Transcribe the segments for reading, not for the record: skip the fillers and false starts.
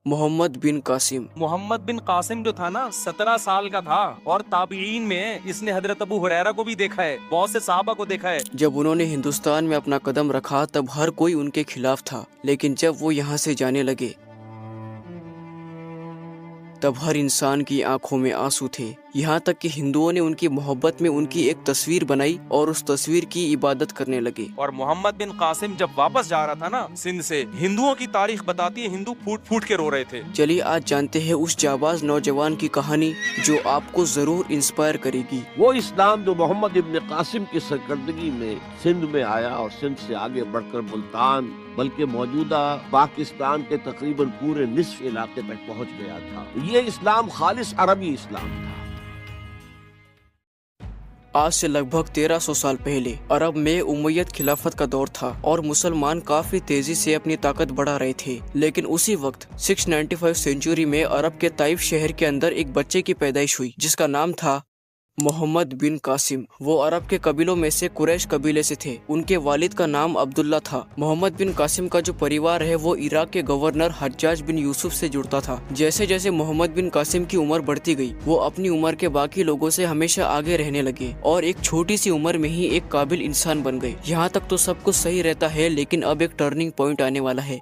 محمد بن قاسم۔ محمد بن قاسم جو تھا نا 17 سال کا تھا، اور تابعین میں اس نے حضرت ابو ہریرہ کو بھی دیکھا ہے، بہت سے صحابہ کو دیکھا ہے۔ جب انہوں نے ہندوستان میں اپنا قدم رکھا تب ہر کوئی ان کے خلاف تھا، لیکن جب وہ یہاں سے جانے لگے تب ہر انسان کی آنکھوں میں آنسو تھے، یہاں تک کہ ہندوؤں نے ان کی محبت میں ان کی ایک تصویر بنائی اور اس تصویر کی عبادت کرنے لگے۔ اور محمد بن قاسم جب واپس جا رہا تھا نا سندھ سے، ہندوؤں کی تاریخ بتاتی ہے ہندو پھوٹ پھوٹ کے رو رہے تھے۔ چلیے آج جانتے ہیں اس جانباز نوجوان کی کہانی جو آپ کو ضرور انسپائر کرے گی۔ وہ اسلام جو محمد ابن قاسم کی سرکردگی میں سندھ میں آیا اور سندھ سے آگے بڑھ کر ملتان بلکہ موجودہ پاکستان کے تقریباً پورے نصف علاقے تک پہنچ گیا تھا۔ یہ اسلام خالص عربی اسلام تھا۔ آج سے لگ بھگ 1300 سال پہلے عرب میں امیت خلافت کا دور تھا اور مسلمان کافی تیزی سے اپنی طاقت بڑھا رہے تھے، لیکن اسی وقت 695 سینچری میں عرب کے طائف شہر کے اندر ایک بچے کی پیدائش ہوئی جس کا نام تھا محمد بن قاسم۔ وہ عرب کے قبیلوں میں سے قریش قبیلے سے تھے، ان کے والد کا نام عبداللہ تھا۔ محمد بن قاسم کا جو پریوار ہے وہ عراق کے گورنر حجاج بن یوسف سے جڑتا تھا۔ جیسے جیسے محمد بن قاسم کی عمر بڑھتی گئی وہ اپنی عمر کے باقی لوگوں سے ہمیشہ آگے رہنے لگے اور ایک چھوٹی سی عمر میں ہی ایک قابل انسان بن گئے۔ یہاں تک تو سب کچھ صحیح رہتا ہے، لیکن اب ایک ٹرننگ پوائنٹ آنے والا ہے۔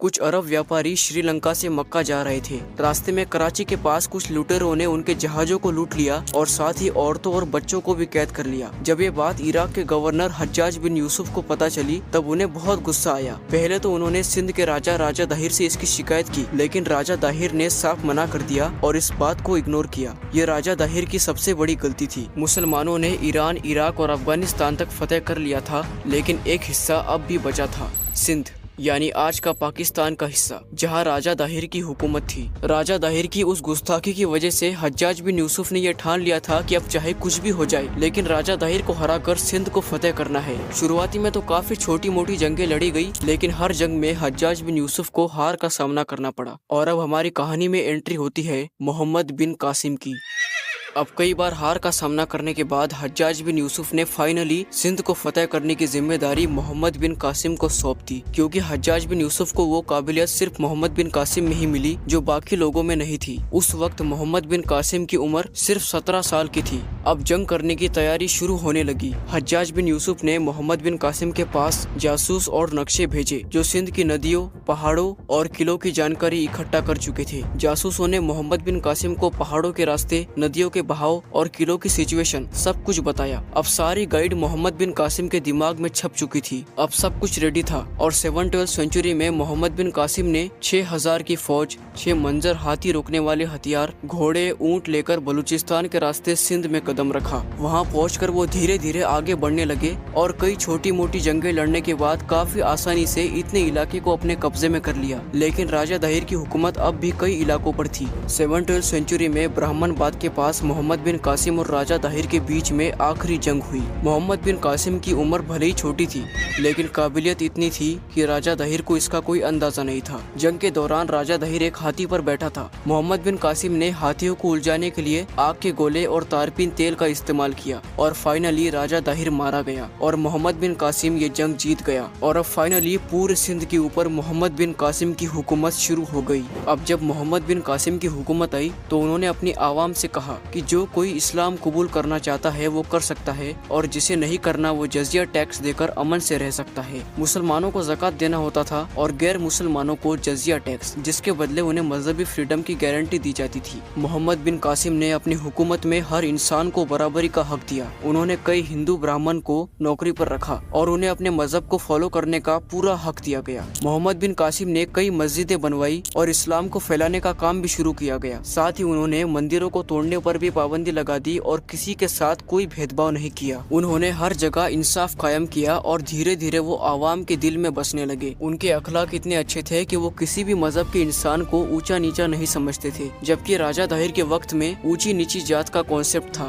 کچھ عرب ویاپاری شری لنکا سے مکہ جا رہے تھے، راستے میں کراچی کے پاس کچھ لوٹیروں نے ان کے جہازوں کو لوٹ لیا اور ساتھ ہی عورتوں اور بچوں کو بھی قید کر لیا۔ جب یہ بات عراق کے گورنر حجاج بن یوسف کو پتہ چلی تب انہیں بہت غصہ آیا۔ پہلے تو انہوں نے سندھ کے راجہ داہر سے اس کی شکایت کی، لیکن راجہ داہر نے صاف منع کر دیا اور اس بات کو اگنور کیا۔ یہ راجہ داہر کی سب سے بڑی غلطی تھی۔ مسلمانوں نے ایران، عراق اور افغانستان تک فتح کر لیا تھا، لیکن ایک حصہ اب بھی بچا تھا، سندھ، یعنی آج کا پاکستان کا حصہ، جہاں راجہ داہر کی حکومت تھی۔ راجہ داہر کی اس گستاخی کی وجہ سے حجاج بن یوسف نے یہ ٹھان لیا تھا کہ اب چاہے کچھ بھی ہو جائے لیکن راجہ داہر کو ہرا کر سندھ کو فتح کرنا ہے۔ شروعاتی میں تو کافی چھوٹی موٹی جنگیں لڑی گئی، لیکن ہر جنگ میں حجاج بن یوسف کو ہار کا سامنا کرنا پڑا۔ اور اب ہماری کہانی میں انٹری ہوتی ہے محمد بن قاسم کی۔ اب کئی بار ہار کا سامنا کرنے کے بعد حجاج بن یوسف نے فائنلی سندھ کو فتح کرنے کی ذمہ داری محمد بن قاسم کو سونپ دی، کیونکہ حجاج بن یوسف کو وہ قابلیت صرف محمد بن قاسم میں ہی ملی جو باقی لوگوں میں نہیں تھی۔ اس وقت محمد بن قاسم کی عمر صرف 17 سال کی تھی۔ اب جنگ کرنے کی تیاری شروع ہونے لگی۔ حجاج بن یوسف نے محمد بن قاسم کے پاس جاسوس اور نقشے بھیجے جو سندھ کی ندیوں، پہاڑوں اور قلعوں کی جانکاری اکٹھا کر چکے تھے۔ جاسوسوں نے محمد بن قاسم کو پہاڑوں کے راستے، ندیوں کے بہاؤ اور قلعوں کی سچویشن سب کچھ بتایا۔ اب ساری گائیڈ محمد بن قاسم کے دماغ میں چھپ چکی تھی، اب سب کچھ ریڈی تھا۔ اور 712 سینچری میں محمد بن قاسم نے 6000 کی فوج، 6 منظر ہاتھی روکنے والے ہتھیار، گھوڑے، اونٹ لے کر بلوچستان کے راستے سندھ میں قدم رکھا۔ وہاں پہنچ کر وہ دھیرے دھیرے آگے بڑھنے لگے اور کئی چھوٹی موٹی جنگیں لڑنے کے بعد کافی آسانی سے اتنے علاقے کو اپنے قبضے میں کر لیا، لیکن راجہ داہر کی حکومت اب بھی کئی علاقوں پر تھی۔ 712 سینچری میں برہمن باد کے پاس محمد بن قاسم اور راجہ داہر کے بیچ میں آخری جنگ ہوئی۔ محمد بن قاسم کی عمر بھلے ہی چھوٹی تھی، لیکن قابلیت اتنی تھی کہ راجہ داہر کو اس کا کوئی اندازہ نہیں تھا۔ جنگ کے دوران راجہ داہر ایک ہاتھی پر بیٹھا تھا۔ محمد بن قاسم نے ہاتھیوں کو الجھانے کے لیے آگ کے گولے اور تارپین تیل کا استعمال کیا اور فائنلی راجہ داہر مارا گیا اور محمد بن قاسم یہ جنگ جیت گیا۔ اور اب فائنلی پورے سندھ کے اوپر محمد بن قاسم کی حکومت شروع ہو گئی۔ اب جب محمد بن قاسم کی حکومت آئی تو انہوں نے اپنی عوام سے کہا کہ جو کوئی اسلام قبول کرنا چاہتا ہے وہ کر سکتا ہے اور جسے نہیں کرنا وہ جزیہ ٹیکس دے کر امن سے رہ سکتا ہے۔ مسلمانوں کو زکوٰۃ دینا ہوتا تھا اور غیر مسلمانوں کو جزیہ ٹیکس، جس کے بدلے انہیں مذہبی فریڈم کی گارنٹی دی جاتی تھی۔ محمد بن قاسم نے اپنی حکومت میں ہر انسان کو برابری کا حق دیا۔ انہوں نے کئی ہندو براہمن کو نوکری پر رکھا اور انہیں اپنے مذہب کو فالو کرنے کا پورا حق دیا گیا۔ محمد بن قاسم نے کئی مسجدیں بنوائی اور اسلام کو پھیلانے کا کام بھی شروع کیا گیا۔ ساتھ ہی انہوں نے مندروں کو توڑنے پر بھی پابندی لگا دی اور کسی کے ساتھ کوئی بھید بھاؤ نہیں کیا۔ انہوں نے ہر جگہ انصاف قائم کیا اور دھیرے دھیرے وہ عوام کے دل میں بسنے لگے۔ ان کے اخلاق اتنے اچھے تھے کہ وہ کسی بھی مذہب کے انسان کو اونچا نیچا نہیں سمجھتے تھے، جبکہ راجہ داہر کے وقت میں اونچی نیچی جات کا کانسیپٹ تھا۔